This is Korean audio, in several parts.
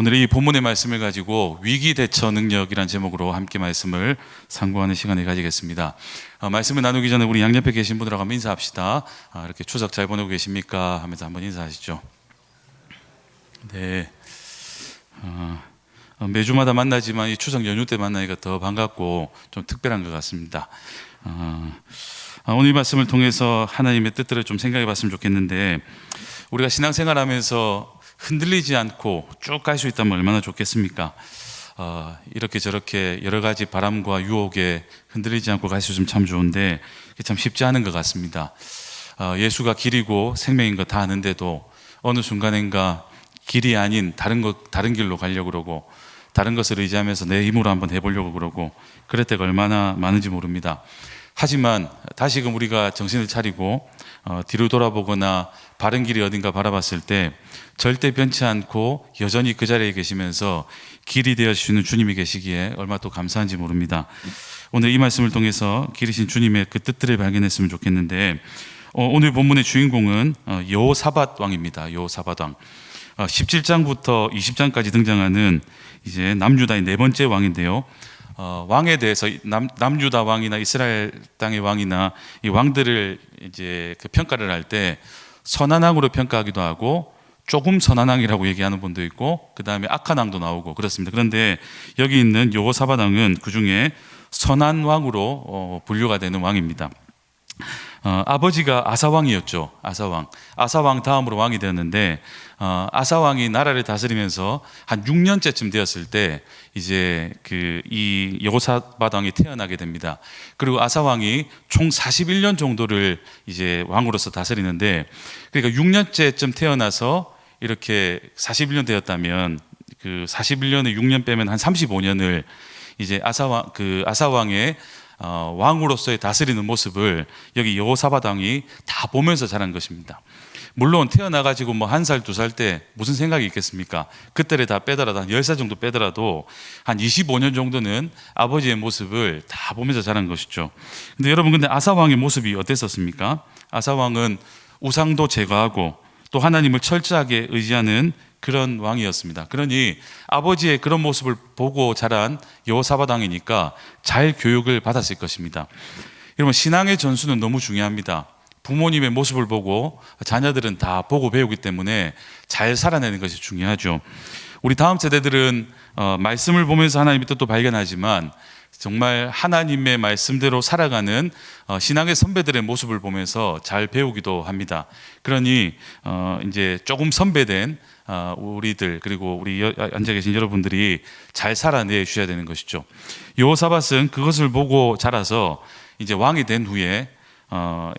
오늘 이 본문의 말씀을 가지고 위기 대처 능력이란 제목으로 함께 말씀을 상고하는 시간을 가지겠습니다. 말씀을 나누기 전에 우리 양옆에 계신 분들하고 한번 인사합시다. 이렇게 추석 잘 보내고 계십니까? 하면서 한번 인사하시죠. 네. 매주마다 만나지만 이 추석 연휴 때 만나니까 더 반갑고 좀 특별한 것 같습니다. 오늘 이 말씀을 통해서 하나님의 뜻들을 좀 생각해 봤으면 좋겠는데, 우리가 신앙생활하면서 흔들리지 않고 쭉 갈 수 있다면 얼마나 좋겠습니까? 이렇게 저렇게 여러 가지 바람과 유혹에 흔들리지 않고 갈 수 있으면 참 좋은데, 그게 참 쉽지 않은 것 같습니다. 예수가 길이고 생명인 거 다 아는데도 어느 순간인가 길이 아닌 다른 길로 가려고 그러고, 다른 것을 의지하면서 내 힘으로 한번 해보려고 그러고, 그럴 때가 얼마나 많은지 모릅니다. 하지만 다시금 우리가 정신을 차리고 뒤로 돌아보거나 바른 길이 어딘가 바라봤을 때 절대 변치 않고 여전히 그 자리에 계시면서 길이 되어주시는 주님이 계시기에 얼마나 또 감사한지 모릅니다. 오늘 이 말씀을 통해서 길이신 주님의 그 뜻들을 발견했으면 좋겠는데, 오늘 본문의 주인공은 여호사밧 왕입니다. 여호사밧 왕. 17장부터 20장까지 등장하는 이제 남유다의 네 번째 왕인데요. 왕에 대해서 남유다 왕이나 이스라엘 땅의 왕이나 이 왕들을 이제 그 평가를 할 때 선한 왕으로 평가하기도 하고, 조금 선한 왕이라고 얘기하는 분도 있고, 그 다음에 악한 왕도 나오고 그렇습니다. 그런데 여기 있는 여호사밧 왕은 그 중에 선한 왕으로 분류가 되는 왕입니다. 아버지가 아사왕이었죠. 아사왕 다음으로 왕이 되었는데, 아사왕이 나라를 다스리면서 한 6년째쯤 되었을 때 이제 이 여호사밧 왕이 태어나게 됩니다. 그리고 아사왕이 총 41년 정도를 이제 왕으로서 다스리는데, 그러니까 6년째쯤 태어나서 이렇게 41년 되었다면 그 41년에 6년 빼면 한 35년을 이제 아사왕의 왕으로서의 다스리는 모습을 여기 여호사밧 왕이 다 보면서 자란 것입니다. 물론 태어나가지고 뭐 1살, 2살 때 무슨 생각이 있겠습니까? 그때를 다 빼더라도 한 10살 정도 빼더라도 한 25년 정도는 아버지의 모습을 다 보면서 자란 것이죠. 근데 여러분, 근데 아사왕의 모습이 어땠었습니까? 아사왕은 우상도 제거하고 또 하나님을 철저하게 의지하는 그런 왕이었습니다. 그러니 아버지의 그런 모습을 보고 자란 여호사밧 왕이니까 잘 교육을 받았을 것입니다. 여러분, 신앙의 전수는 너무 중요합니다. 부모님의 모습을 보고 자녀들은 다 보고 배우기 때문에 잘 살아내는 것이 중요하죠. 우리 다음 세대들은 말씀을 보면서 하나님의 뜻도 발견하지만 정말 하나님의 말씀대로 살아가는 신앙의 선배들의 모습을 보면서 잘 배우기도 합니다. 그러니 이제 조금 선배된 우리들, 그리고 우리 앉아 계신 여러분들이 잘 살아내 주셔야 되는 것이죠. 여호사밧은 그것을 보고 자라서 이제 왕이 된 후에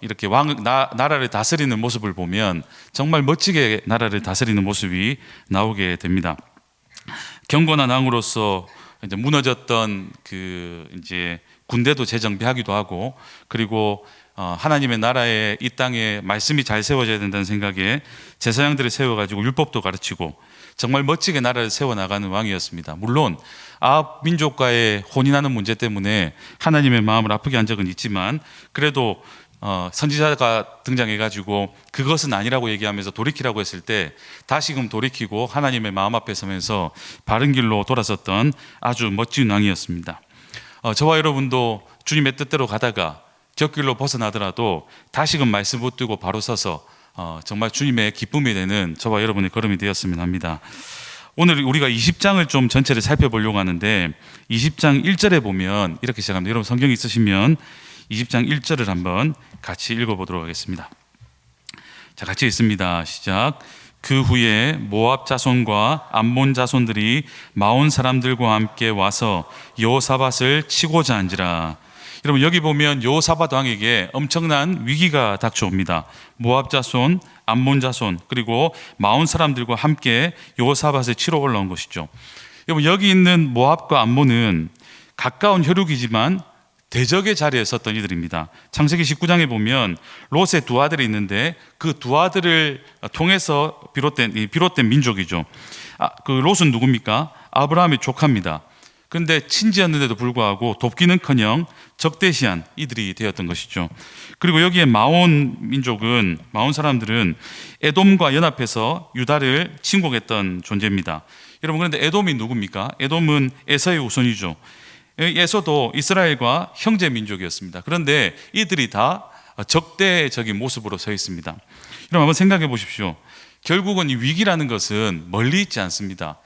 이렇게 나라를 다스리는 모습을 보면 정말 멋지게 나라를 다스리는 모습이 나오게 됩니다. 경건한 왕으로서 이제 무너졌던 이제 군대도 재정비하기도 하고, 그리고 하나님의 나라에 이 땅에 말씀이 잘 세워져야 된다는 생각에 제사장들을 세워가지고 율법도 가르치고 정말 멋지게 나라를 세워나가는 왕이었습니다. 물론 아합 민족과의 혼인하는 문제 때문에 하나님의 마음을 아프게 한 적은 있지만, 그래도 선지자가 등장해가지고 그것은 아니라고 얘기하면서 돌이키라고 했을 때 다시금 돌이키고 하나님의 마음 앞에 서면서 바른 길로 돌아섰던 아주 멋진 왕이었습니다. 저와 여러분도 주님의 뜻대로 가다가 곁길로 벗어나더라도 다시금 말씀 붙들고 바로 서서 정말 주님의 기쁨이 되는 저와 여러분의 걸음이 되었으면 합니다. 오늘 우리가 20장을 좀 전체를 살펴보려고 하는데, 20장 1절에 보면 이렇게 시작합니다. 여러분 성경이 있으시면 20장 1절을 한번 같이 읽어보도록 하겠습니다. 자, 같이 읽습니다. 시작. 그 후에 모압 자손과 암몬 자손들이 마온 사람들과 함께 와서 여호사밧을 치고자 한지라. 여러분, 여기 보면 여호사밧 왕에게 엄청난 위기가 닥쳐옵니다. 모압 자손, 암몬 자손, 그리고 마온 사람들과 함께 여호사밧을 치러 올라온 것이죠. 여러분, 여기 있는 모압과 암몬은 가까운 혈육이지만 대적의 자리에 섰던 이들입니다. 창세기 19장에 보면 롯의 두 아들이 있는데 그 두 아들을 통해서 비롯된 민족이죠. 그 롯은 누굽니까? 아브라함의 조카입니다. 그런데 친지였는데도 불구하고 돕기는커녕 적대시한 이들이 되었던 것이죠. 그리고 여기에 마온 민족은, 마온 사람들은 에돔과 연합해서 유다를 침공했던 존재입니다. 여러분, 그런데 에돔이 누굽니까? 에돔은 에서의 후손이죠. 에서도 이스라엘과 형제 민족이었습니다. 그런데 이들이 다 적대적인 모습으로 서 있습니다. 여러분, 한번 생각해 보십시오. 결국은 이 위기라는 것은 멀리 있지 않습니다.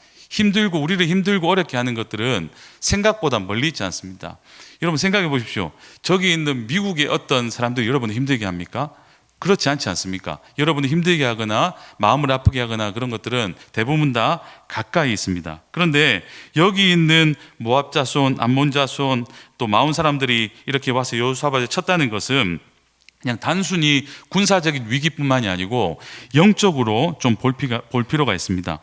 우리를 힘들고 어렵게 하는 것들은 생각보다 멀리 있지 않습니다. 여러분, 생각해 보십시오. 저기 있는 미국의 어떤 사람들이 여러분을 힘들게 합니까? 그렇지 않지 않습니까? 여러분을 힘들게 하거나 마음을 아프게 하거나 그런 것들은 대부분 다 가까이 있습니다. 그런데 여기 있는 모압 자손, 암몬 자손, 또 마온 사람들이 이렇게 와서 여호사밧을 쳤다는 것은 그냥 단순히 군사적인 위기뿐만이 아니고 영적으로 좀 볼 필요가 있습니다.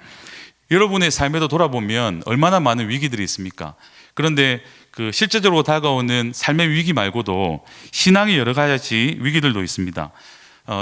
여러분의 삶에도 돌아보면 얼마나 많은 위기들이 있습니까? 그런데 실제적으로 다가오는 삶의 위기 말고도 신앙의 여러 가지 위기들도 있습니다.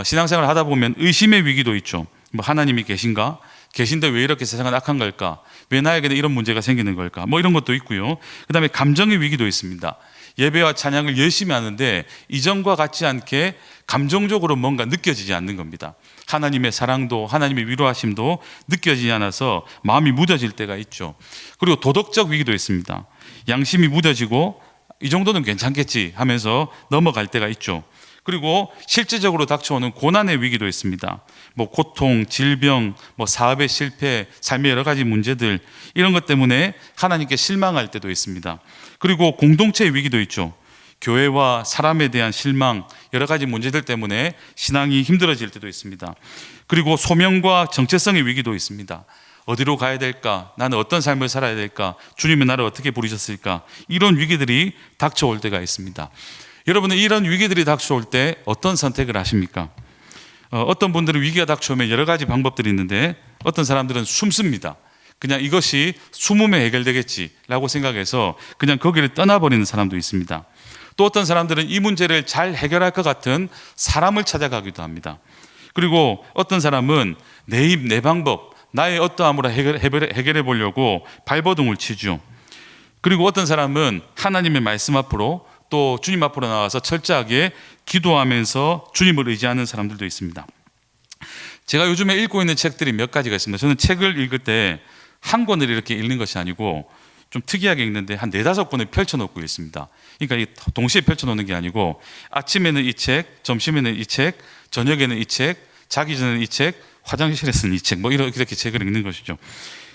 신앙생활을 하다 보면 의심의 위기도 있죠. 뭐 하나님이 계신가? 계신데 왜 이렇게 세상은 악한 걸까? 왜 나에게는 이런 문제가 생기는 걸까? 뭐 이런 것도 있고요. 그 다음에 감정의 위기도 있습니다. 예배와 찬양을 열심히 하는데 이전과 같지 않게 감정적으로 뭔가 느껴지지 않는 겁니다. 하나님의 사랑도 하나님의 위로하심도 느껴지지 않아서 마음이 무뎌질 때가 있죠. 그리고 도덕적 위기도 있습니다. 양심이 무뎌지고 이 정도는 괜찮겠지 하면서 넘어갈 때가 있죠. 그리고 실제적으로 닥쳐오는 고난의 위기도 있습니다. 뭐 고통, 질병, 뭐 사업의 실패, 삶의 여러 가지 문제들, 이런 것 때문에 하나님께 실망할 때도 있습니다. 그리고 공동체의 위기도 있죠. 교회와 사람에 대한 실망, 여러 가지 문제들 때문에 신앙이 힘들어질 때도 있습니다. 그리고 소명과 정체성의 위기도 있습니다. 어디로 가야 될까? 나는 어떤 삶을 살아야 될까? 주님은 나를 어떻게 부르셨을까? 이런 위기들이 닥쳐올 때가 있습니다. 여러분은 이런 위기들이 닥쳐올 때 어떤 선택을 하십니까? 어떤 분들은 위기가 닥쳐오면 여러 가지 방법들이 있는데 어떤 사람들은 숨습니다. 그냥 이것이 숨으면 해결되겠지라고 생각해서 그냥 거기를 떠나버리는 사람도 있습니다. 또 어떤 사람들은 이 문제를 잘 해결할 것 같은 사람을 찾아가기도 합니다. 그리고 어떤 사람은 내 입, 내 방법, 나의 어떠함으로 해결해 보려고 발버둥을 치죠. 그리고 어떤 사람은 하나님의 말씀 앞으로 또 주님 앞으로 나와서 철저하게 기도하면서 주님을 의지하는 사람들도 있습니다. 제가 요즘에 읽고 있는 책들이 몇 가지가 있습니다. 저는 책을 읽을 때 한 권을 이렇게 읽는 것이 아니고 좀 특이하게 읽는데 한 4-5권을 펼쳐놓고 읽습니다. 그러니까 동시에 펼쳐놓는 게 아니고 아침에는 이 책, 점심에는 이 책, 저녁에는 이 책, 자기 전에는 이 책, 화장실에서는 이 책, 뭐 이렇게 책을 읽는 것이죠.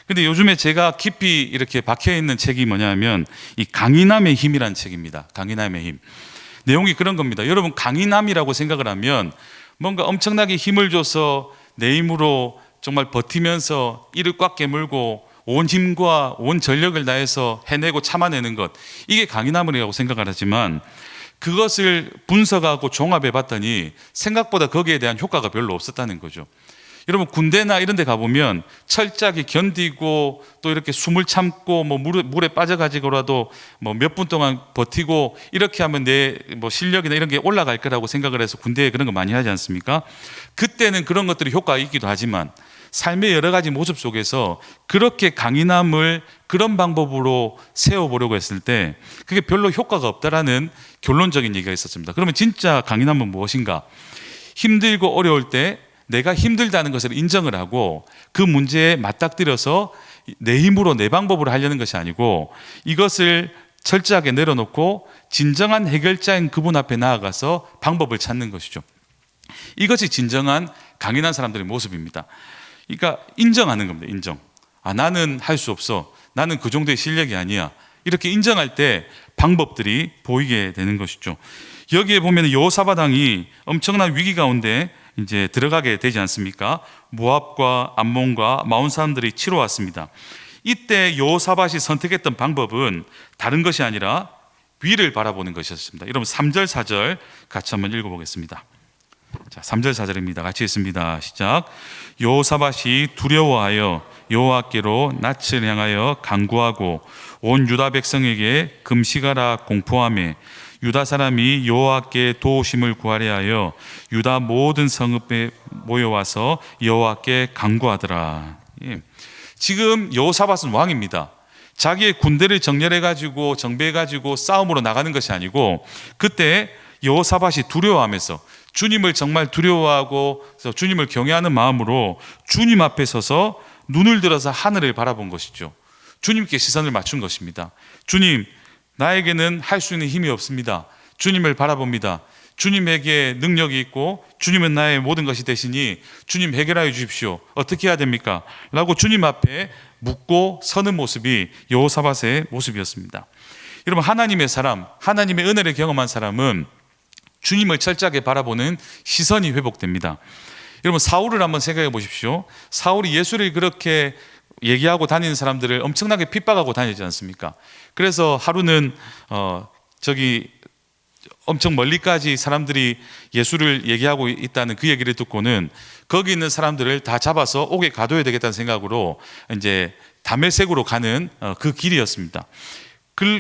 근데 요즘에 제가 깊이 이렇게 박혀있는 책이 뭐냐면 이 강인함의 힘이라는 책입니다. 강인함의 힘. 내용이 그런 겁니다. 여러분, 강인함이라고 생각을 하면 뭔가 엄청나게 힘을 줘서 내 힘으로 정말 버티면서 이를 꽉 깨물고 온 힘과 온 전력을 다해서 해내고 참아내는 것, 이게 강인함이라고 생각을 하지만 그것을 분석하고 종합해 봤더니 생각보다 거기에 대한 효과가 별로 없었다는 거죠. 여러분, 군대나 이런 데 가보면 철저하게 견디고 또 이렇게 숨을 참고 뭐 물에 빠져가지고라도 뭐 몇 분 동안 버티고 이렇게 하면 내 뭐 실력이나 이런 게 올라갈 거라고 생각을 해서 군대에 그런 거 많이 하지 않습니까? 그때는 그런 것들이 효과가 있기도 하지만 삶의 여러 가지 모습 속에서 그렇게 강인함을 그런 방법으로 세워보려고 했을 때 그게 별로 효과가 없다라는 결론적인 얘기가 있었습니다. 그러면 진짜 강인함은 무엇인가? 힘들고 어려울 때 내가 힘들다는 것을 인정을 하고 그 문제에 맞닥뜨려서 내 힘으로 내 방법으로 하려는 것이 아니고 이것을 철저하게 내려놓고 진정한 해결자인 그분 앞에 나아가서 방법을 찾는 것이죠. 이것이 진정한 강인한 사람들의 모습입니다. 그러니까 인정하는 겁니다. 인정. 나는 할 수 없어. 나는 그 정도의 실력이 아니야. 이렇게 인정할 때 방법들이 보이게 되는 것이죠. 여기에 보면 여호사밧 왕이 엄청난 위기 가운데 이제 들어가게 되지 않습니까? 모압과 암몬과 마온 사람들이 치러 왔습니다. 이때 여호사밧이 선택했던 방법은 다른 것이 아니라 위를 바라보는 것이었습니다. 여러분, 3절 4절 같이 한번 읽어보겠습니다. 자, 3절 4절입니다. 같이 읽습니다. 시작. 여호사밧이 두려워하여 여호와께로 낯을 향하여 간구하고 온 유다 백성에게 금식하라 공포하며 유다 사람이 여호와께 도우심을 구하려 하여 유다 모든 성읍에 모여와서 여호와께 간구하더라. 예. 지금 여호사밧은 왕입니다. 자기의 군대를 정렬해 가지고 정비해 가지고 싸움으로 나가는 것이 아니고, 그때 여호사밧이 두려워하면서 주님을 정말 두려워하고 주님을 경외하는 마음으로 주님 앞에 서서 눈을 들어서 하늘을 바라본 것이죠. 주님께 시선을 맞춘 것입니다. 주님, 나에게는 할 수 있는 힘이 없습니다. 주님을 바라봅니다. 주님에게 능력이 있고 주님은 나의 모든 것이 되시니 주님 해결하여 주십시오. 어떻게 해야 됩니까? 라고 주님 앞에 묻고 서는 모습이 여호사밧의 모습이었습니다. 여러분, 하나님의 사람, 하나님의 은혜를 경험한 사람은 주님을 철저하게 바라보는 시선이 회복됩니다. 여러분, 사울을 한번 생각해 보십시오. 사울이 예수를 그렇게 얘기하고 다니는 사람들을 엄청나게 핍박하고 다니지 않습니까? 그래서 하루는 엄청 멀리까지 사람들이 예수를 얘기하고 있다는 그 얘기를 듣고는 거기 있는 사람들을 다 잡아서 옥에 가둬야 되겠다는 생각으로 이제 다메섹으로 가는 그 길이었습니다.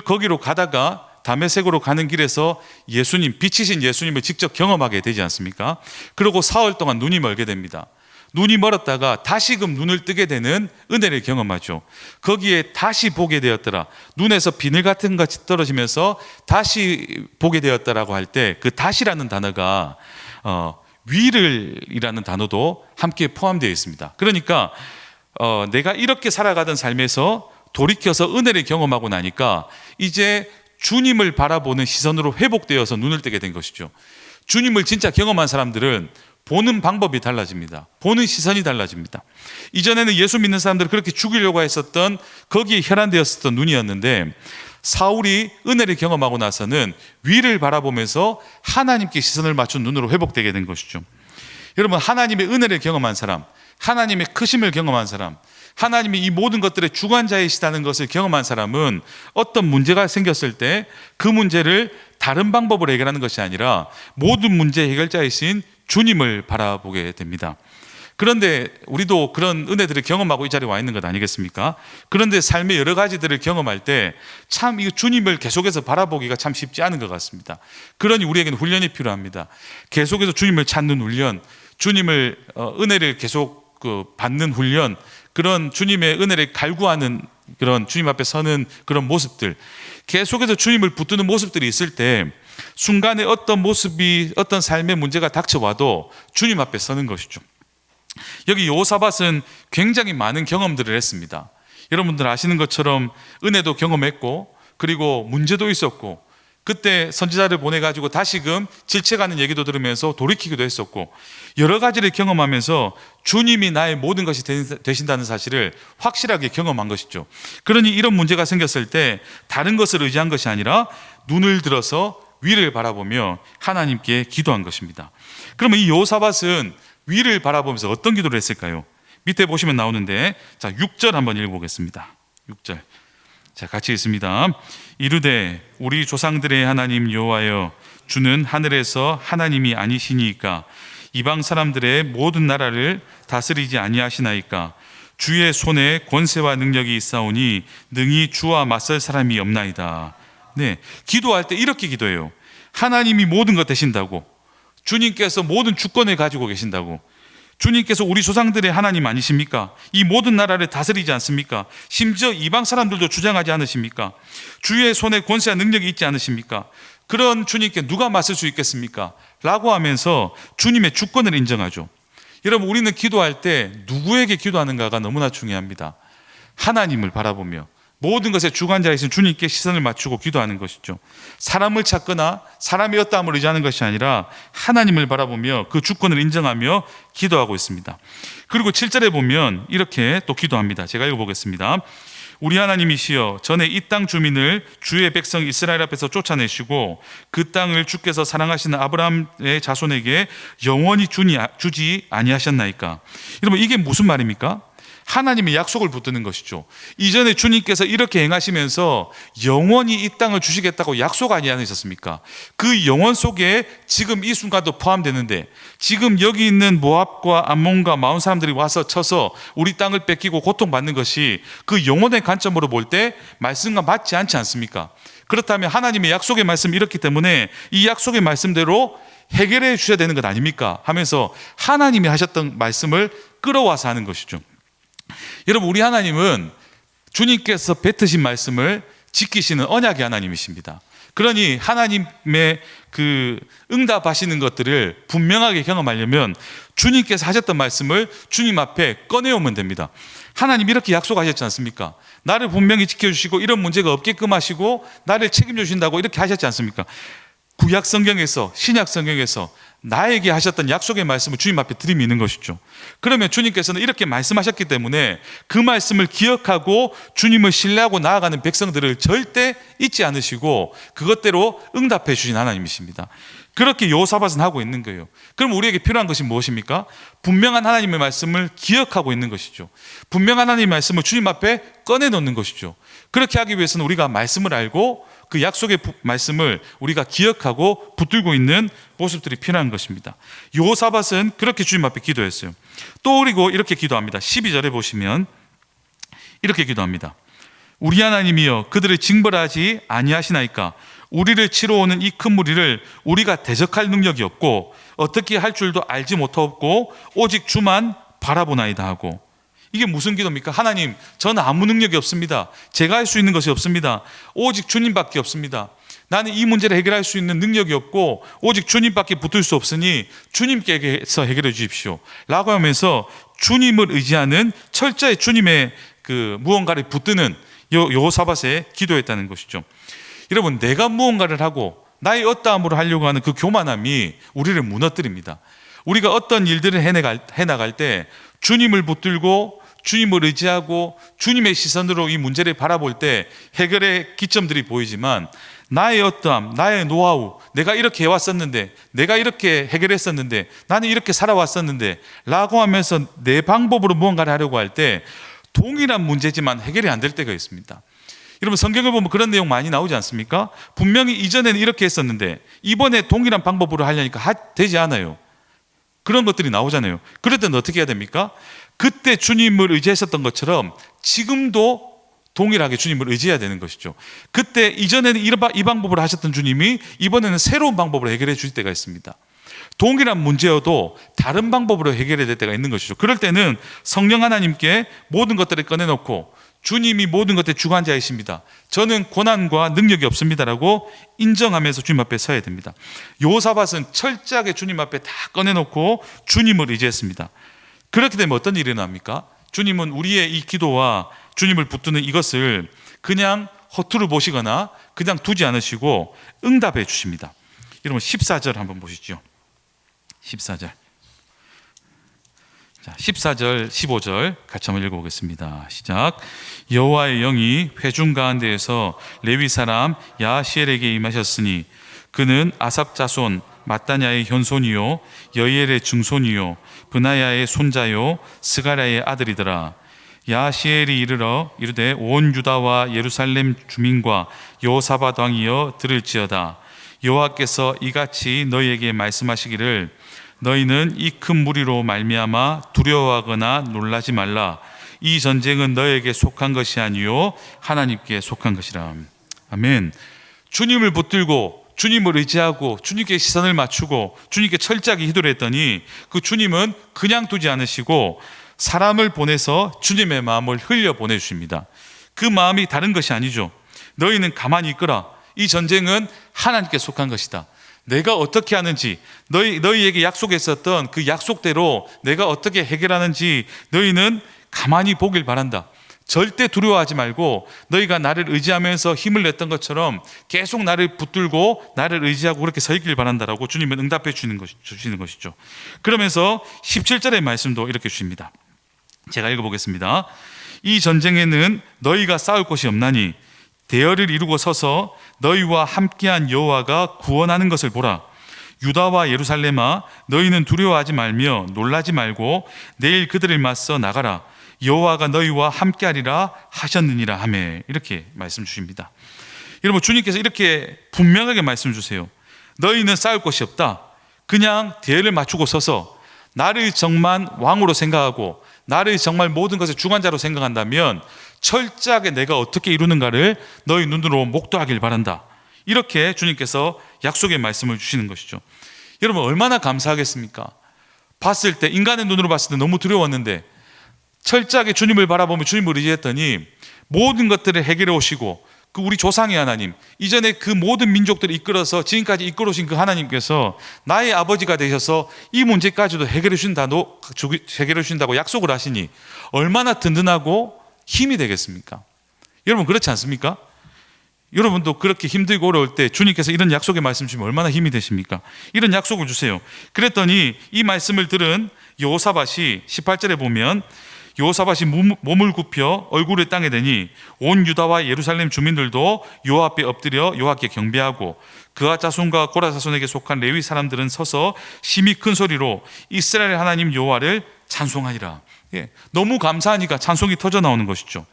거기로 가다가 다메섹으로 가는 길에서 예수님, 빛이신 예수님을 직접 경험하게 되지 않습니까? 그리고 사흘 동안 눈이 멀게 됩니다. 눈이 멀었다가 다시금 눈을 뜨게 되는 은혜를 경험하죠. 거기에 다시 보게 되었더라. 눈에서 비늘 같은 것이 떨어지면서 다시 보게 되었다라고 할 때 그 다시라는 단어가 위를이라는 단어도 함께 포함되어 있습니다. 그러니까 내가 이렇게 살아가던 삶에서 돌이켜서 은혜를 경험하고 나니까 이제 주님을 바라보는 시선으로 회복되어서 눈을 뜨게 된 것이죠. 주님을 진짜 경험한 사람들은 보는 방법이 달라집니다. 보는 시선이 달라집니다. 이전에는 예수 믿는 사람들을 그렇게 죽이려고 했었던, 거기에 혈안되었었던 눈이었는데, 사울이 은혜를 경험하고 나서는 위를 바라보면서 하나님께 시선을 맞춘 눈으로 회복되게 된 것이죠. 여러분, 하나님의 은혜를 경험한 사람, 하나님의 크심을 경험한 사람, 하나님이 이 모든 것들의 주관자이시다는 것을 경험한 사람은 어떤 문제가 생겼을 때 그 문제를 다른 방법으로 해결하는 것이 아니라 모든 문제 해결자이신 주님을 바라보게 됩니다. 그런데 우리도 그런 은혜들을 경험하고 이 자리에 와 있는 것 아니겠습니까? 그런데 삶의 여러 가지들을 경험할 때 참 이 주님을 계속해서 바라보기가 참 쉽지 않은 것 같습니다. 그러니 우리에게는 훈련이 필요합니다. 계속해서 주님을 찾는 훈련, 주님을 은혜를 계속 받는 훈련, 그런 주님의 은혜를 갈구하는 그런 주님 앞에 서는 그런 모습들, 계속해서 주님을 붙드는 모습들이 있을 때 순간에 어떤 모습이, 어떤 삶의 문제가 닥쳐와도 주님 앞에 서는 것이죠. 여기 여호사밧은 굉장히 많은 경험들을 했습니다. 여러분들 아시는 것처럼 은혜도 경험했고, 그리고 문제도 있었고, 그때 선지자를 보내가지고 다시금 질책하는 얘기도 들으면서 돌이키기도 했었고, 여러 가지를 경험하면서 주님이 나의 모든 것이 되신다는 사실을 확실하게 경험한 것이죠. 그러니 이런 문제가 생겼을 때 다른 것을 의지한 것이 아니라 눈을 들어서 위를 바라보며 하나님께 기도한 것입니다. 그러면 이 여호사밧은 위를 바라보면서 어떤 기도를 했을까요? 밑에 보시면 나오는데, 자, 6절 한번 읽어보겠습니다. 6절. 자, 같이 읽습니다. 이르되 우리 조상들의 하나님 여호와여, 주는 하늘에서 하나님이 아니시니이까 이방 사람들의 모든 나라를 다스리지 아니하시나이까. 주의 손에 권세와 능력이 있사오니 능히 주와 맞설 사람이 없나이다. 네, 기도할 때 이렇게 기도해요. 하나님이 모든 것 되신다고, 주님께서 모든 주권을 가지고 계신다고, 주님께서 우리 조상들의 하나님 아니십니까? 이 모든 나라를 다스리지 않습니까? 심지어 이방 사람들도 주장하지 않으십니까? 주의 손에 권세와 능력이 있지 않으십니까? 그런 주님께 누가 맞설 수 있겠습니까? 라고 하면서 주님의 주권을 인정하죠. 여러분, 우리는 기도할 때 누구에게 기도하는가가 너무나 중요합니다. 하나님을 바라보며 모든 것의 주관자이신 주님께 시선을 맞추고 기도하는 것이죠. 사람을 찾거나 사람의 어떠함을 의지하는 것이 아니라 하나님을 바라보며 그 주권을 인정하며 기도하고 있습니다. 그리고 7절에 보면 이렇게 또 기도합니다. 제가 읽어보겠습니다. 우리 하나님이시여, 전에 이 땅 주민을 주의 백성 이스라엘 앞에서 쫓아내시고 그 땅을 주께서 사랑하시는 아브라함의 자손에게 영원히 주지 아니하셨나이까. 여러분, 이게 무슨 말입니까? 하나님의 약속을 붙드는 것이죠. 이전에 주님께서 이렇게 행하시면서 영원히 이 땅을 주시겠다고 약속하지 않으셨습니까? 그 영원 속에 지금 이 순간도 포함되는데, 지금 여기 있는 모압과 암몬과 마온 사람들이 와서 쳐서 우리 땅을 뺏기고 고통받는 것이 그 영원의 관점으로 볼 때 말씀과 맞지 않지 않습니까? 그렇다면 하나님의 약속의 말씀이 이렇기 때문에 이 약속의 말씀대로 해결해 주셔야 되는 것 아닙니까? 하면서 하나님이 하셨던 말씀을 끌어와서 하는 것이죠. 여러분, 우리 하나님은 주님께서 뱉으신 말씀을 지키시는 언약의 하나님이십니다. 그러니 하나님의 그 응답하시는 것들을 분명하게 경험하려면 주님께서 하셨던 말씀을 주님 앞에 꺼내오면 됩니다. 하나님 이렇게 약속하셨지 않습니까? 나를 분명히 지켜주시고 이런 문제가 없게끔 하시고 나를 책임져 주신다고 이렇게 하셨지 않습니까? 구약 성경에서, 신약 성경에서 나에게 하셨던 약속의 말씀을 주님 앞에 드리는 것이죠. 그러면 주님께서는 이렇게 말씀하셨기 때문에 그 말씀을 기억하고 주님을 신뢰하고 나아가는 백성들을 절대 잊지 않으시고 그것대로 응답해 주신 하나님이십니다. 그렇게 여호사밧은 하고 있는 거예요. 그럼 우리에게 필요한 것이 무엇입니까? 분명한 하나님의 말씀을 기억하고 있는 것이죠. 분명한 하나님의 말씀을 주님 앞에 꺼내놓는 것이죠. 그렇게 하기 위해서는 우리가 말씀을 알고 그 약속의 말씀을 우리가 기억하고 붙들고 있는 모습들이 필요한 것입니다. 여호사밧은 그렇게 주님 앞에 기도했어요. 또 그리고 이렇게 기도합니다. 12절에 보시면 이렇게 기도합니다. 우리 하나님이여 그들을 징벌하지 아니하시나이까? 우리를 치러 오는 이 큰 무리를 우리가 대적할 능력이 없고 어떻게 할 줄도 알지 못하고 오직 주만 바라보나이다 하고. 이게 무슨 기도입니까? 하나님, 저는 아무 능력이 없습니다. 제가 할 수 있는 것이 없습니다. 오직 주님밖에 없습니다. 나는 이 문제를 해결할 수 있는 능력이 없고 오직 주님밖에 붙을 수 없으니 주님께서 해결해 주십시오 라고 하면서 주님을 의지하는 철저히 주님의 그 무언가를 붙드는 여호사밧의 기도했다는 것이죠. 여러분, 내가 무언가를 하고 나의 어떠함으로 하려고 하는 그 교만함이 우리를 무너뜨립니다. 우리가 어떤 일들을 해나갈 때 주님을 붙들고 주님을 의지하고 주님의 시선으로 이 문제를 바라볼 때 해결의 기점들이 보이지만 나의 어떠함, 나의 노하우, 내가 이렇게 해왔었는데, 내가 이렇게 해결했었는데, 나는 이렇게 살아왔었는데 라고 하면서 내 방법으로 무언가를 하려고 할 때 동일한 문제지만 해결이 안 될 때가 있습니다. 여러분, 성경을 보면 그런 내용 많이 나오지 않습니까? 분명히 이전에는 이렇게 했었는데 이번에 동일한 방법으로 하려니까 되지 않아요. 그런 것들이 나오잖아요. 그럴 때는 어떻게 해야 됩니까? 그때 주님을 의지했었던 것처럼 지금도 동일하게 주님을 의지해야 되는 것이죠. 그때 이전에는 이 방법으로 하셨던 주님이 이번에는 새로운 방법으로 해결해 주실 때가 있습니다. 동일한 문제여도 다른 방법으로 해결해야 될 때가 있는 것이죠. 그럴 때는 성령 하나님께 모든 것들을 꺼내놓고 주님이 모든 것의 주관자이십니다. 저는 권한과 능력이 없습니다라고 인정하면서 주님 앞에 서야 됩니다. 여호사밧은 철저하게 주님 앞에 다 꺼내놓고 주님을 의지했습니다. 그렇게 되면 어떤 일이 일어납니까? 주님은 우리의 이 기도와 주님을 붙드는 이것을 그냥 허투루 보시거나 그냥 두지 않으시고 응답해 주십니다. 여러분, 14절 한번 보시죠. 14절. 자, 14절, 15절 같이 한번 읽어보겠습니다. 시작. 여호와의 영이 회중 가운데에서 레위 사람 야시엘에게 임하셨으니 그는 아삽 자손 마따냐의 현손이요 여이엘의 증손이요 브나야의 손자요 스가랴의 아들이더라. 야시엘이 이르되 온 유다와 예루살렘 주민과 여호사밧 왕이여 들을지어다. 여호와께서 이같이 너희에게 말씀하시기를 너희는 이 큰 무리로 말미암아 두려워하거나 놀라지 말라. 이 전쟁은 너에게 속한 것이 아니요 하나님께 속한 것이라. 아멘. 주님을 붙들고 주님을 의지하고 주님께 시선을 맞추고 주님께 철저하게 기도를 했더니 그 주님은 그냥 두지 않으시고 사람을 보내서 주님의 마음을 흘려 보내주십니다. 그 마음이 다른 것이 아니죠. 너희는 가만히 있거라. 이 전쟁은 하나님께 속한 것이다. 내가 어떻게 하는지, 너희에게 약속했었던 그 약속대로 내가 어떻게 해결하는지 너희는 가만히 보길 바란다. 절대 두려워하지 말고 너희가 나를 의지하면서 힘을 냈던 것처럼 계속 나를 붙들고 나를 의지하고 그렇게 서 있길 바란다라고 주님은 응답해 주시는 것이죠. 그러면서 17절의 말씀도 이렇게 주십니다. 제가 읽어보겠습니다. 이 전쟁에는 너희가 싸울 곳이 없나니 대열을 이루고 서서 너희와 함께한 여호와가 구원하는 것을 보라. 유다와 예루살렘아, 너희는 두려워하지 말며 놀라지 말고 내일 그들을 맞서 나가라. 여호와가 너희와 함께하리라 하셨느니라 하매. 이렇게 말씀 주십니다. 여러분, 주님께서 이렇게 분명하게 말씀 주세요. 너희는 싸울 것이 없다. 그냥 대열을 맞추고 서서 나를 정말 왕으로 생각하고 나를 정말 모든 것의 주관자로 생각한다면 철저하게 내가 어떻게 이루는가를 너희 눈으로 목도하길 바란다. 이렇게 주님께서 약속의 말씀을 주시는 것이죠. 여러분, 얼마나 감사하겠습니까? 봤을 때, 인간의 눈으로 봤을 때 너무 두려웠는데 철저하게 주님을 바라보며 주님을 의지했더니 모든 것들을 해결해 오시고 그 우리 조상의 하나님, 이전에 그 모든 민족들을 이끌어서 지금까지 이끌어 오신 그 하나님께서 나의 아버지가 되셔서 이 문제까지도 해결해 주신다고 약속을 하시니 얼마나 든든하고 힘이 되겠습니까? 여러분 그렇지 않습니까? 여러분도 그렇게 힘들고 어려울 때 주님께서 이런 약속의 말씀 주시면 얼마나 힘이 되십니까? 이런 약속을 주세요. 그랬더니 이 말씀을 들은 여호사밧이 18절에 보면 여호사밧이 몸을 굽혀 얼굴을 땅에 대니 온 유다와 예루살렘 주민들도 여호와 앞에 엎드려 여호와께 경배하고 그아 자손과 고라 자손에게 속한 레위 사람들은 서서 심히 큰 소리로 이스라엘 하나님 여호와를 찬송하니라. 너무 감사하니까 찬송이 터져 나오는 것이죠.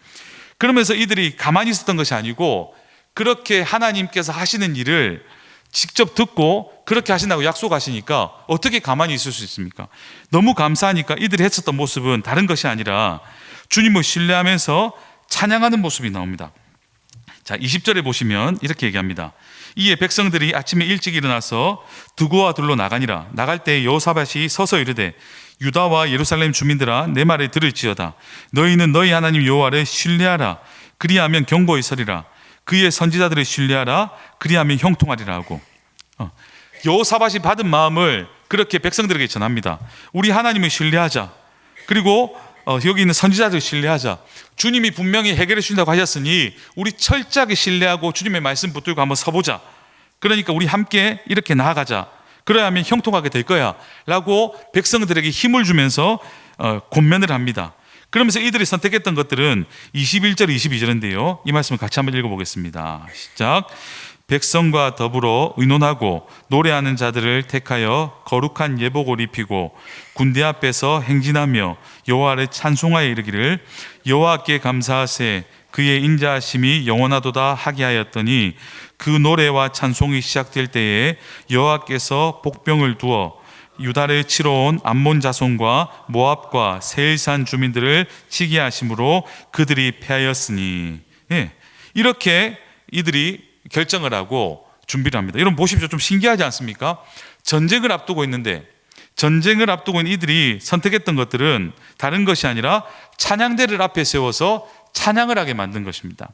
그러면서 이들이 가만히 있었던 것이 아니고 그렇게 하나님께서 하시는 일을 직접 듣고 그렇게 하신다고 약속하시니까 어떻게 가만히 있을 수 있습니까? 너무 감사하니까 이들이 했었던 모습은 다른 것이 아니라 주님을 신뢰하면서 찬양하는 모습이 나옵니다. 자, 20절에 보시면 이렇게 얘기합니다. 이에 백성들이 아침에 일찍 일어나서 두고와 둘로 나가니라. 나갈 때 여호사밧이 서서 이르되 유다와 예루살렘 주민들아 내 말을 들을지어다. 너희는 너희 하나님 여호와를 신뢰하라. 그리하면 경고히 서리라. 그의 선지자들을 신뢰하라. 그리하면 형통하리라 하고 여호사밧이 받은 마음을 그렇게 백성들에게 전합니다. 우리 하나님을 신뢰하자. 그리고 여기 있는 선지자들을 신뢰하자. 주님이 분명히 해결해 주신다고 하셨으니 우리 철저하게 신뢰하고 주님의 말씀 붙들고 한번 서보자. 그러니까 우리 함께 이렇게 나아가자. 그래야 하면 형통하게 될 거야 라고 백성들에게 힘을 주면서 권면을 합니다. 그러면서 이들이 선택했던 것들은 21절 22절인데요 이 말씀을 같이 한번 읽어보겠습니다. 시작. 백성과 더불어 의논하고 노래하는 자들을 택하여 거룩한 예복을 입히고 군대 앞에서 행진하며 여호와를 찬송하여 이르기를 여호와께 감사하세 그의 인자하심이 영원하도다 하게 하였더니 그 노래와 찬송이 시작될 때에 여호와께서 복병을 두어 유다를 치러 온 암몬 자손과 모압과 세일산 주민들을 치게 하심으로 그들이 패하였으니 이렇게 이들이 결정을 하고 준비를 합니다. 여러분 보십시오. 좀 신기하지 않습니까? 전쟁을 앞두고 있는데 전쟁을 앞두고 있는 이들이 선택했던 것들은 다른 것이 아니라 찬양대를 앞에 세워서 찬양을 하게 만든 것입니다.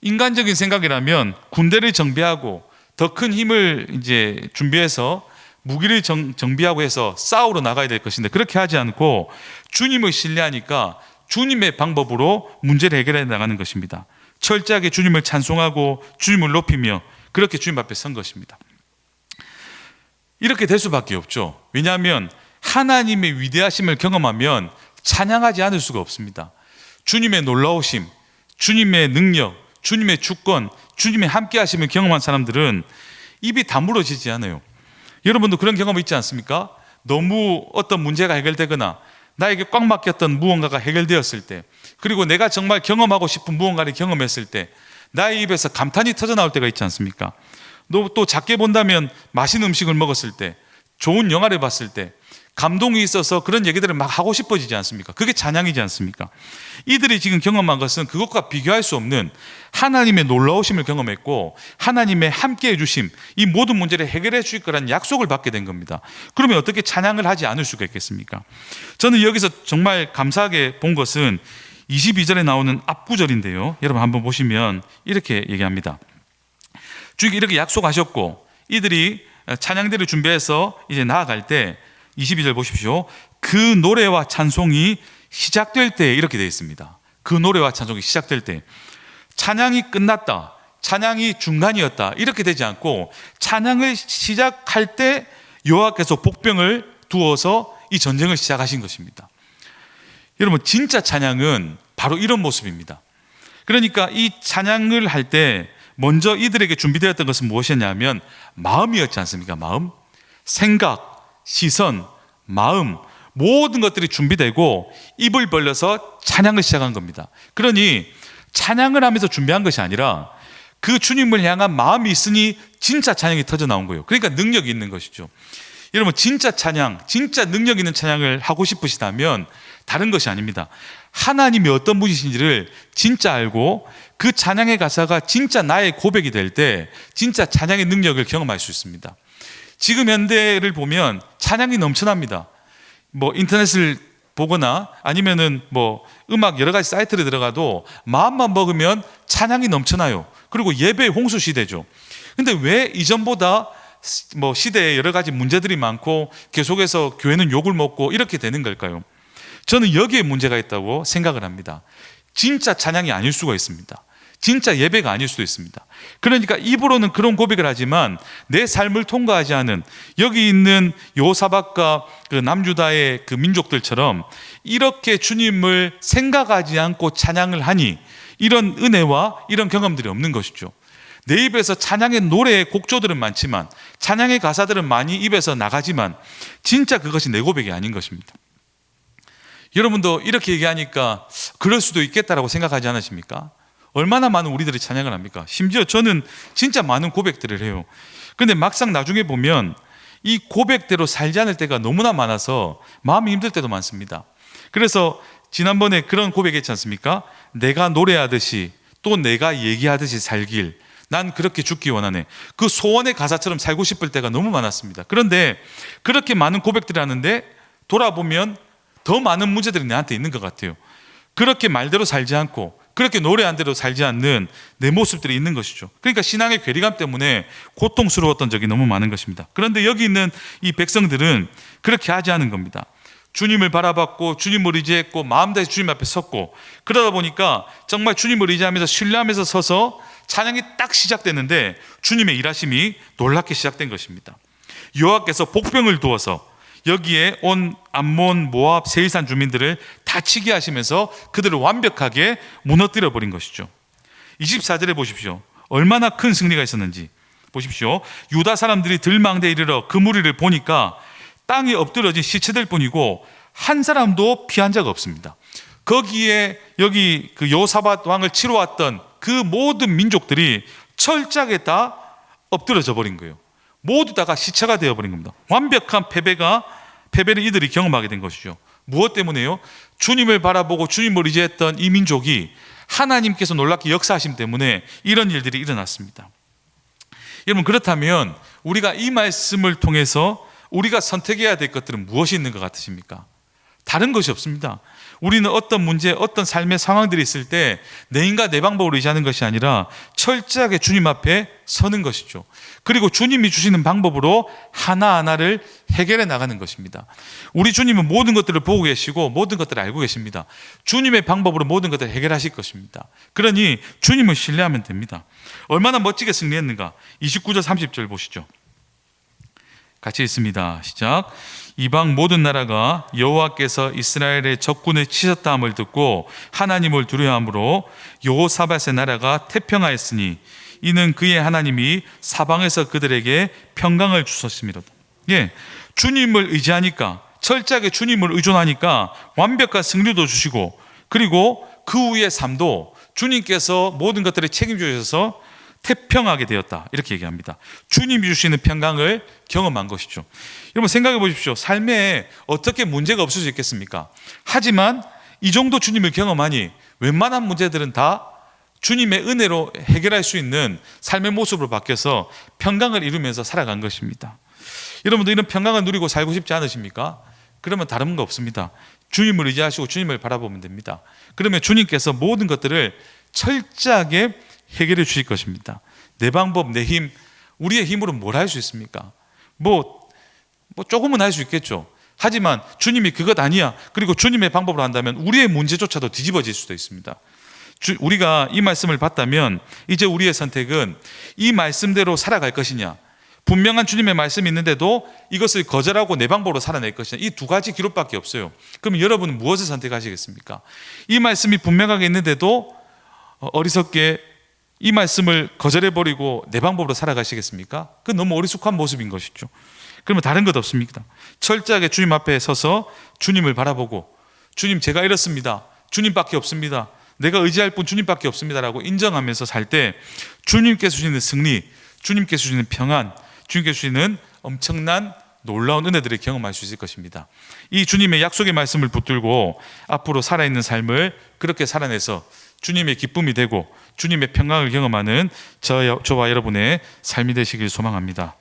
인간적인 생각이라면 군대를 정비하고 더 큰 힘을 이제 준비해서 무기를 정비하고 해서 싸우러 나가야 될 것인데 그렇게 하지 않고 주님을 신뢰하니까 주님의 방법으로 문제를 해결해 나가는 것입니다. 철저하게 주님을 찬송하고 주님을 높이며 그렇게 주님 앞에 선 것입니다. 이렇게 될 수밖에 없죠. 왜냐하면 하나님의 위대하심을 경험하면 찬양하지 않을 수가 없습니다. 주님의 놀라우심, 주님의 능력, 주님의 주권, 주님의 함께하심을 경험한 사람들은 입이 다물어지지 않아요. 여러분도 그런 경험 있지 않습니까? 너무 어떤 문제가 해결되거나 나에게 꽉 막혔던 무언가가 해결되었을 때, 그리고 내가 정말 경험하고 싶은 무언가를 경험했을 때 나의 입에서 감탄이 터져나올 때가 있지 않습니까? 또 작게 본다면 맛있는 음식을 먹었을 때, 좋은 영화를 봤을 때 감동이 있어서 그런 얘기들을 막 하고 싶어지지 않습니까? 그게 찬양이지 않습니까? 이들이 지금 경험한 것은 그것과 비교할 수 없는 하나님의 놀라우심을 경험했고 하나님의 함께해 주심, 이 모든 문제를 해결해 주실 거라는 약속을 받게 된 겁니다. 그러면 어떻게 찬양을 하지 않을 수가 있겠습니까? 저는 여기서 정말 감사하게 본 것은 22절에 나오는 앞구절인데요 여러분 한번 보시면 이렇게 얘기합니다. 주님이 이렇게 약속하셨고 이들이 찬양대를 준비해서 이제 나아갈 때 22절 보십시오. 그 노래와 찬송이 시작될 때 이렇게 되어 있습니다. 그 노래와 찬송이 시작될 때, 찬양이 끝났다, 찬양이 중간이었다 이렇게 되지 않고 찬양을 시작할 때 여호와께서 복병을 두어서 이 전쟁을 시작하신 것입니다. 여러분 진짜 찬양은 바로 이런 모습입니다. 그러니까 이 찬양을 할 때 먼저 이들에게 준비되었던 것은 무엇이었냐면 마음이었지 않습니까? 마음, 생각, 시선, 마음, 모든 것들이 준비되고 입을 벌려서 찬양을 시작한 겁니다. 그러니 찬양을 하면서 준비한 것이 아니라 그 주님을 향한 마음이 있으니 진짜 찬양이 터져 나온 거예요. 그러니까 능력이 있는 것이죠. 여러분 진짜 찬양, 진짜 능력 있는 찬양을 하고 싶으시다면 다른 것이 아닙니다. 하나님이 어떤 분이신지를 진짜 알고 그 찬양의 가사가 진짜 나의 고백이 될 때 진짜 찬양의 능력을 경험할 수 있습니다. 지금 현대를 보면 찬양이 넘쳐납니다. 뭐 인터넷을 보거나 아니면은 뭐 음악 여러 가지 사이트를 들어가도 마음만 먹으면 찬양이 넘쳐나요. 그리고 예배의 홍수 시대죠. 근데 왜 이전보다 뭐 시대에 여러 가지 문제들이 많고 계속해서 교회는 욕을 먹고 이렇게 되는 걸까요? 저는 여기에 문제가 있다고 생각을 합니다. 진짜 찬양이 아닐 수가 있습니다. 진짜 예배가 아닐 수도 있습니다. 그러니까 입으로는 그런 고백을 하지만 내 삶을 통과하지 않은 여기 있는 여호사밧과 그 남유다의 그 민족들처럼 이렇게 주님을 생각하지 않고 찬양을 하니 이런 은혜와 이런 경험들이 없는 것이죠. 내 입에서 찬양의 노래의 곡조들은 많지만 찬양의 가사들은 많이 입에서 나가지만 진짜 그것이 내 고백이 아닌 것입니다. 여러분도 이렇게 얘기하니까 그럴 수도 있겠다라고 생각하지 않으십니까? 얼마나 많은 우리들이 찬양을 합니까? 심지어 저는 진짜 많은 고백들을 해요. 그런데 막상 나중에 보면 이 고백대로 살지 않을 때가 너무나 많아서 마음이 힘들 때도 많습니다. 그래서 지난번에 그런 고백했지 않습니까? 내가 노래하듯이 또 내가 얘기하듯이 살길, 난 그렇게 죽기 원하네. 그 소원의 가사처럼 살고 싶을 때가 너무 많았습니다. 그런데 그렇게 많은 고백들을 하는데 돌아보면 더 많은 문제들이 나한테 있는 것 같아요. 그렇게 말대로 살지 않고 그렇게 노래한 대로 살지 않는 내 모습들이 있는 것이죠. 그러니까 신앙의 괴리감 때문에 고통스러웠던 적이 너무 많은 것입니다. 그런데 여기 있는 이 백성들은 그렇게 하지 않은 겁니다. 주님을 바라봤고 주님을 의지했고 마음 다해 주님 앞에 섰고 그러다 보니까 정말 주님을 의지하면서 신뢰하면서 서서 찬양이 딱 시작됐는데 주님의 일하심이 놀랍게 시작된 것입니다. 여호와께서 복병을 두어서 여기에 온 암몬, 모압, 세일산 주민들을 다치게 하시면서 그들을 완벽하게 무너뜨려 버린 것이죠. 24절에 보십시오. 얼마나 큰 승리가 있었는지 보십시오. 유다 사람들이 들망대에 이르러 그 무리를 보니까 땅에 엎드러진 시체들 뿐이고 한 사람도 피한 자가 없습니다. 거기에 여기 그 여호사밧 왕을 치러 왔던 그 모든 민족들이 철저하게 다 엎드러져 버린 거예요. 모두 다가 시체가 되어버린 겁니다. 완벽한 패배를 이들이 경험하게 된 것이죠. 무엇 때문에요? 주님을 바라보고 주님을 의지했던 이 민족이 하나님께서 놀랍게 역사하심 때문에 이런 일들이 일어났습니다. 여러분, 그렇다면 우리가 이 말씀을 통해서 우리가 선택해야 될 것들은 무엇이 있는 것 같으십니까? 다른 것이 없습니다. 우리는 어떤 문제, 어떤 삶의 상황들이 있을 때 내 인과 내 방법으로 의지하는 것이 아니라 철저하게 주님 앞에 서는 것이죠. 그리고 주님이 주시는 방법으로 하나하나를 해결해 나가는 것입니다. 우리 주님은 모든 것들을 보고 계시고 모든 것들을 알고 계십니다. 주님의 방법으로 모든 것들을 해결하실 것입니다. 그러니 주님을 신뢰하면 됩니다. 얼마나 멋지게 승리했는가. 29절 30절 보시죠. 같이 읽습니다. 시작. 이방 모든 나라가 여호와께서 이스라엘의 적군을 치셨다 함을 듣고 하나님을 두려워함으로 여호사밧의 나라가 태평하였으니 이는 그의 하나님이 사방에서 그들에게 평강을 주셨습니다. 예, 주님을 의지하니까, 철저하게 주님을 의존하니까 완벽한 승리도 주시고, 그리고 그 후의 삶도 주님께서 모든 것들을 책임져 주셔서 태평하게 되었다, 이렇게 얘기합니다. 주님이 주시는 평강을 경험한 것이죠. 여러분 생각해 보십시오. 삶에 어떻게 문제가 없을 수 있겠습니까? 하지만 이 정도 주님을 경험하니 웬만한 문제들은 다 주님의 은혜로 해결할 수 있는 삶의 모습으로 바뀌어서 평강을 이루면서 살아간 것입니다. 여러분도 이런 평강을 누리고 살고 싶지 않으십니까? 그러면 다른 거 없습니다. 주님을 의지하시고 주님을 바라보면 됩니다. 그러면 주님께서 모든 것들을 철저하게 해결해 주실 것입니다. 내 방법, 내 힘, 우리의 힘으로 뭘 할 수 있습니까? 뭐 조금은 할 수 있겠죠. 하지만 주님이 그것 아니야, 그리고 주님의 방법으로 한다면 우리의 문제조차도 뒤집어질 수도 있습니다. 우리가 이 말씀을 봤다면 이제 우리의 선택은 이 말씀대로 살아갈 것이냐, 분명한 주님의 말씀이 있는데도 이것을 거절하고 내 방법으로 살아낼 것이냐, 이 두 가지 기로밖에 없어요. 그럼 여러분은 무엇을 선택하시겠습니까? 이 말씀이 분명하게 있는데도 어리석게 이 말씀을 거절해버리고 내 방법으로 살아가시겠습니까? 그건 너무 어리숙한 모습인 것이죠. 그러면 다른 것 없습니다. 철저하게 주님 앞에 서서 주님을 바라보고, 주님 제가 이렇습니다, 주님밖에 없습니다, 내가 의지할 분 주님밖에 없습니다라고 인정하면서 살 때 주님께서 주시는 승리, 주님께서 주시는 평안, 주님께서 주시는 엄청난 놀라운 은혜들을 경험할 수 있을 것입니다. 이 주님의 약속의 말씀을 붙들고 앞으로 살아있는 삶을 그렇게 살아내서 주님의 기쁨이 되고 주님의 평강을 경험하는 저와 여러분의 삶이 되시길 소망합니다.